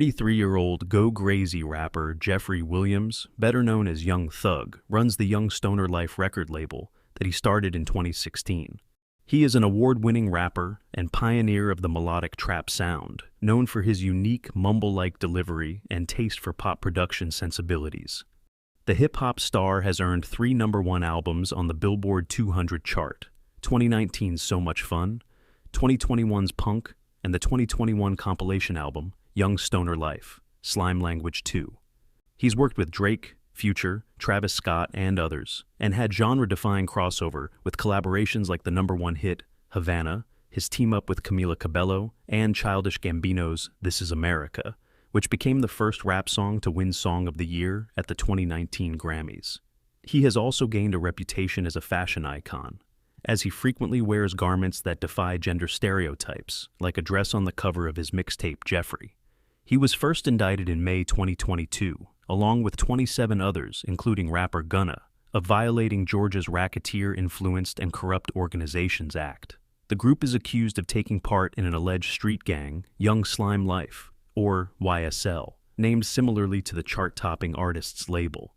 33-year-old Go Grazy rapper Jeffrey Williams, better known as Young Thug, runs the Young Stoner Life record label that he started in 2016. He is an award-winning rapper and pioneer of the melodic trap sound, known for his unique mumble-like delivery and taste for pop production sensibilities. The hip-hop star has earned 3 #1 albums on the Billboard 200 chart: 2019's So Much Fun, 2021's Punk, and the 2021 compilation album Young Stoner Life, Slime Language 2. He's worked with Drake, Future, Travis Scott, and others, and had genre-defying crossover with collaborations like the #1 hit Havana, his team-up with Camila Cabello, and Childish Gambino's This Is America, which became the first rap song to win Song of the Year at the 2019 Grammys. He has also gained a reputation as a fashion icon, as he frequently wears garments that defy gender stereotypes, like a dress on the cover of his mixtape Jeffrey. He was first indicted in May 2022, along with 27 others, including rapper Gunna, of violating Georgia's Racketeer-Influenced and Corrupt Organizations Act. The group is accused of taking part in an alleged street gang, Young Slime Life, or YSL, named similarly to the chart-topping artist's label.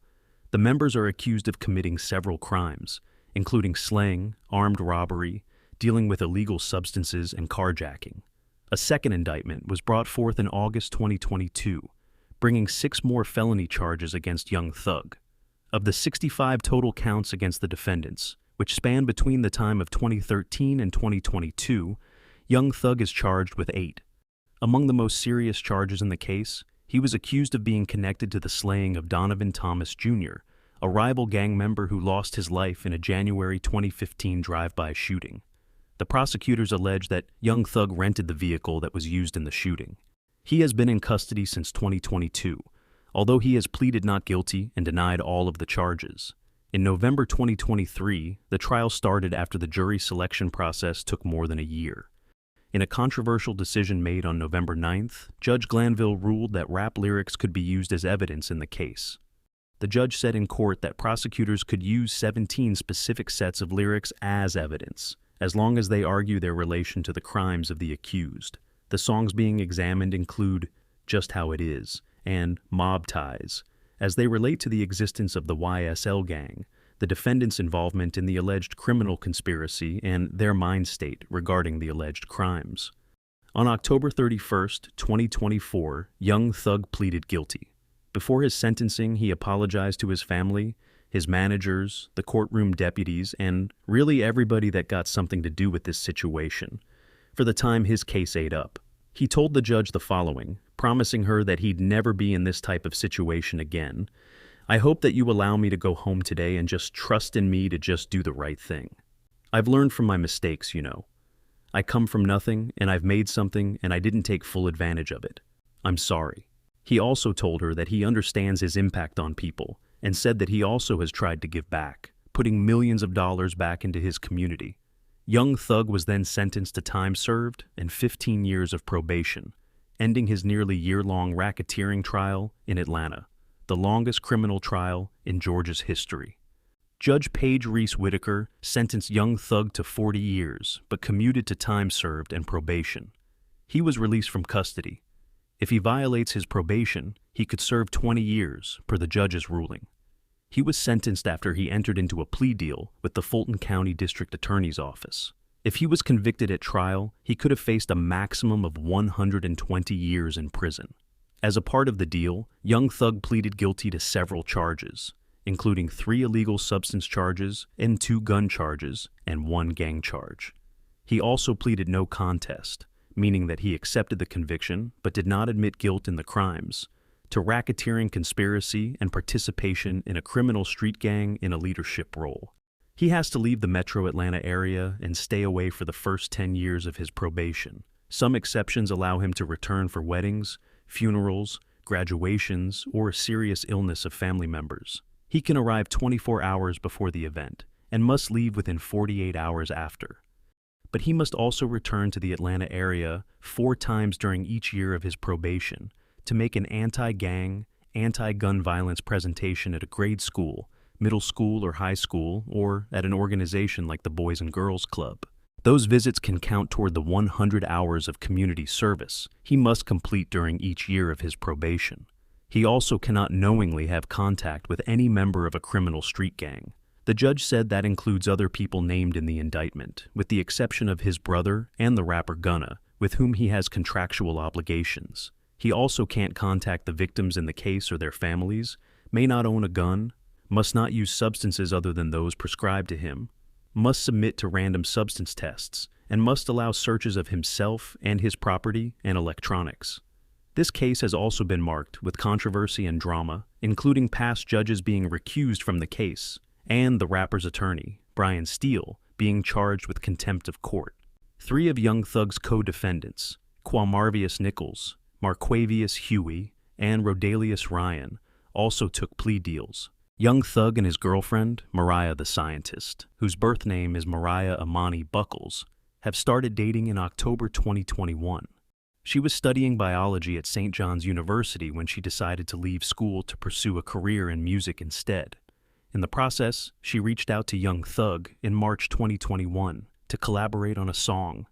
The members are accused of committing several crimes, including slaying, armed robbery, dealing with illegal substances, and carjacking. A second indictment was brought forth in August 2022, bringing 6 more felony charges against Young Thug. Of the 65 total counts against the defendants, which span between the time of 2013 and 2022, Young Thug is charged with 8. Among the most serious charges in the case, he was accused of being connected to the slaying of Donovan Thomas Jr., a rival gang member who lost his life in a January 2015 drive-by shooting. The prosecutors allege that Young Thug rented the vehicle that was used in the shooting. He has been in custody since 2022, although he has pleaded not guilty and denied all of the charges. In November 2023, the trial started after the jury selection process took more than a year. In a controversial decision made on November 9th, Judge Glanville ruled that rap lyrics could be used as evidence in the case. The judge said in court that prosecutors could use 17 specific sets of lyrics as evidence, as long as they argue their relation to the crimes of the accused. The songs being examined include Just How It Is and Mob Ties, as they relate to the existence of the YSL gang, the defendants' involvement in the alleged criminal conspiracy, and their mind state regarding the alleged crimes. On October 31st, 2024, Young Thug pleaded guilty. Before his sentencing, he apologized to his family, his managers, the courtroom deputies, and really everybody that got something to do with this situation, for the time his case ate up. He told the judge the following, promising her that he'd never be in this type of situation again. "I hope that you allow me to go home today and just trust in me to just do the right thing. I've learned from my mistakes, you know. I come from nothing, and I've made something, and I didn't take full advantage of it. I'm sorry." He also told her that he understands his impact on people, and said that he also has tried to give back, putting millions of dollars back into his community. Young Thug was then sentenced to time served and 15 years of probation, ending his nearly year-long racketeering trial in Atlanta, the longest criminal trial in Georgia's history. Judge Paige Reese Whitaker sentenced Young Thug to 40 years, but commuted to time served and probation. He was released from custody. If he violates his probation, he could serve 20 years, per the judge's ruling. He was sentenced after he entered into a plea deal with the Fulton County District Attorney's Office. If he was convicted at trial, he could have faced a maximum of 120 years in prison. As a part of the deal, Young Thug pleaded guilty to several charges, including 3 illegal substance charges and 2 gun charges and 1 gang charge. He also pleaded no contest, meaning that he accepted the conviction but did not admit guilt in the crimes, to racketeering conspiracy and participation in a criminal street gang in a leadership role. He has to leave the metro Atlanta area and stay away for the first 10 years of his probation. Some exceptions allow him to return for weddings, funerals, graduations, or a serious illness of family members. He can arrive 24 hours before the event and must leave within 48 hours after. But he must also return to the Atlanta area 4 times during each year of his probation to make an anti-gang, anti-gun violence presentation at a grade school, middle school or high school, or at an organization like the Boys and Girls Club. Those visits can count toward the 100 hours of community service he must complete during each year of his probation. He also cannot knowingly have contact with any member of a criminal street gang. The judge said that includes other people named in the indictment, with the exception of his brother and the rapper Gunna, with whom he has contractual obligations. He also can't contact the victims in the case or their families, may not own a gun, must not use substances other than those prescribed to him, must submit to random substance tests, and must allow searches of himself and his property and electronics. This case has also been marked with controversy and drama, including past judges being recused from the case, and the rapper's attorney, Brian Steele, being charged with contempt of court. 3 of Young Thug's co-defendants, Quamarvius Nichols, Marquavius Huey, and Rodalius Ryan, also took plea deals. Young Thug and his girlfriend, Mariah the Scientist, whose birth name is Mariah Amani Buckles, have started dating in October 2021. She was studying biology at St. John's University when she decided to leave school to pursue a career in music instead. In the process, she reached out to Young Thug in March 2021 to collaborate on a song,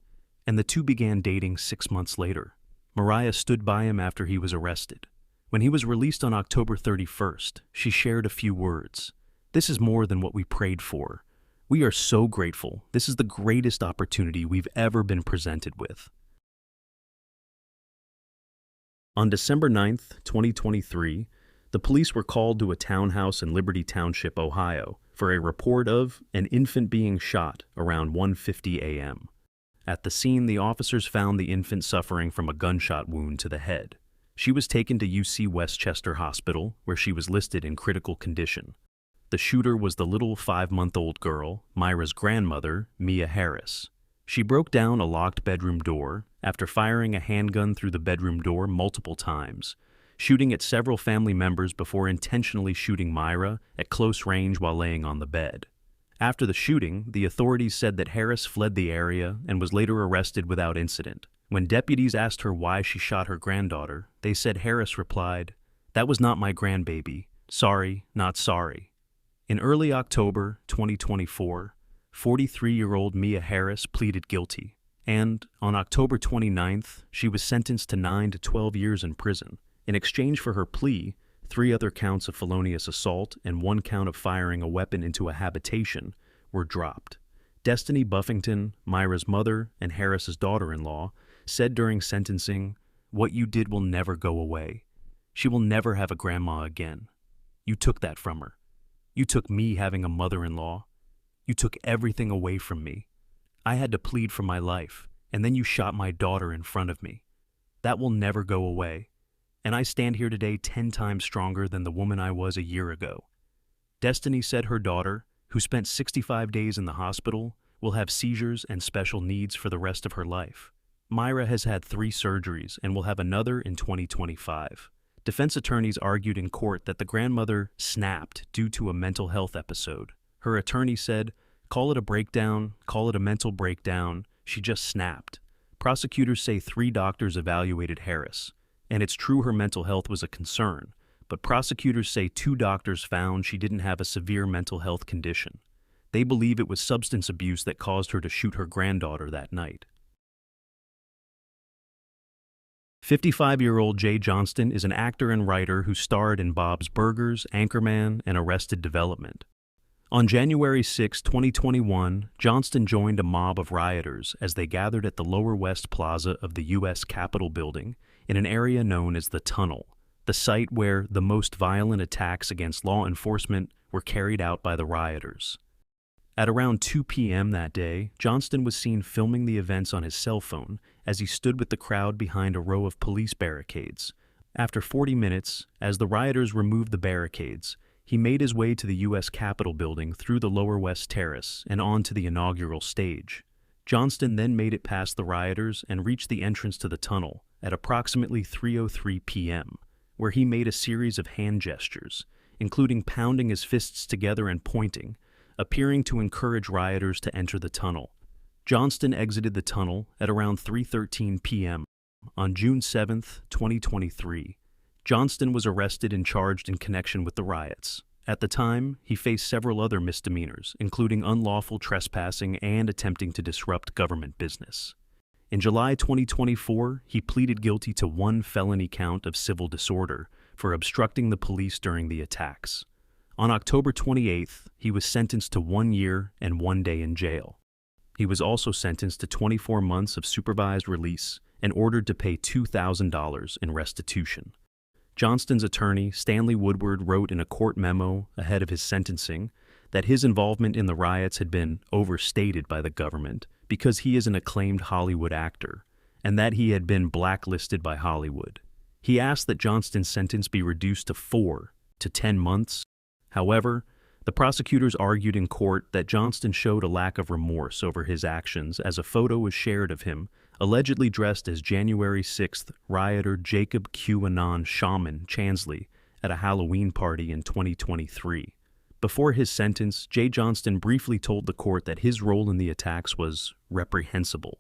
and the two began dating 6 months later. Mariah stood by him after he was arrested. When he was released on October 31st, she shared a few words. "This is more than what we prayed for. We are so grateful. This is the greatest opportunity we've ever been presented with." On December 9th, 2023, the police were called to a townhouse in Liberty Township, Ohio, for a report of an infant being shot around 1:50 a.m. At the scene, the officers found the infant suffering from a gunshot wound to the head. She was taken to UC Westchester Hospital, where she was listed in critical condition. The shooter was the little 5-month-old girl, Myra's grandmother, Mia Harris. She broke down a locked bedroom door after firing a handgun through the bedroom door multiple times, shooting at several family members before intentionally shooting Myra at close range while laying on the bed. After the shooting, the authorities said that Harris fled the area and was later arrested without incident. When deputies asked her why she shot her granddaughter, they said Harris replied, "That was not my grandbaby. Sorry, not sorry." In early October 2024, 43-year-old Mia Harris pleaded guilty, and on October 29th, she was sentenced to 9 to 12 years in prison. In exchange for her plea, 3 other counts of felonious assault and 1 count of firing a weapon into a habitation were dropped. Destiny Buffington, Myra's mother and Harris's daughter-in-law, said during sentencing, "What you did will never go away. She will never have a grandma again. You took that from her. You took me having a mother-in-law. You took everything away from me. I had to plead for my life, and then you shot my daughter in front of me. That will never go away. And I stand here today 10 times stronger than the woman I was a year ago." Destiny said her daughter, who spent 65 days in the hospital, will have seizures and special needs for the rest of her life. Myra has had 3 surgeries and will have another in 2025. Defense attorneys argued in court that the grandmother snapped due to a mental health episode. Her attorney said, "Call it a breakdown, call it a mental breakdown, she just snapped." Prosecutors say 3 doctors evaluated Harris, and it's true her mental health was a concern, but prosecutors say 2 doctors found she didn't have a severe mental health condition. They believe it was substance abuse that caused her to shoot her granddaughter that night. 55-year-old Jay Johnston is an actor and writer who starred in Bob's Burgers, Anchorman, and Arrested Development. On January 6, 2021, Johnston joined a mob of rioters as they gathered at the Lower West Plaza of the U.S. Capitol building in an area known as the Tunnel, the site where the most violent attacks against law enforcement were carried out by the rioters. At around 2 p.m. that day, Johnston was seen filming the events on his cell phone as he stood with the crowd behind a row of police barricades. After 40 minutes, as the rioters removed the barricades, he made his way to the U.S. Capitol building through the Lower West Terrace and onto the inaugural stage. Johnston then made it past the rioters and reached the entrance to the tunnel at approximately 3:03 p.m., where he made a series of hand gestures, including pounding his fists together and pointing, appearing to encourage rioters to enter the tunnel. Johnston exited the tunnel at around 3:13 p.m. on June 7, 2023. Johnston was arrested and charged in connection with the riots. At the time, he faced several other misdemeanors, including unlawful trespassing and attempting to disrupt government business. In July 2024, he pleaded guilty to one felony count of civil disorder for obstructing the police during the attacks. On October 28th, he was sentenced to 1 year and 1 day in jail. He was also sentenced to 24 months of supervised release and ordered to pay $2,000 in restitution. Johnston's attorney, Stanley Woodward, wrote in a court memo ahead of his sentencing that his involvement in the riots had been overstated by the government because he is an acclaimed Hollywood actor, and that he had been blacklisted by Hollywood. He asked that Johnston's sentence be reduced to 4 to 10 months. However, the prosecutors argued in court that Johnston showed a lack of remorse over his actions as a photo was shared of him, allegedly dressed as January 6th rioter Jacob QAnon Shaman Chansley at a Halloween party in 2023. Before his sentence, Jay Johnston briefly told the court that his role in the attacks was reprehensible.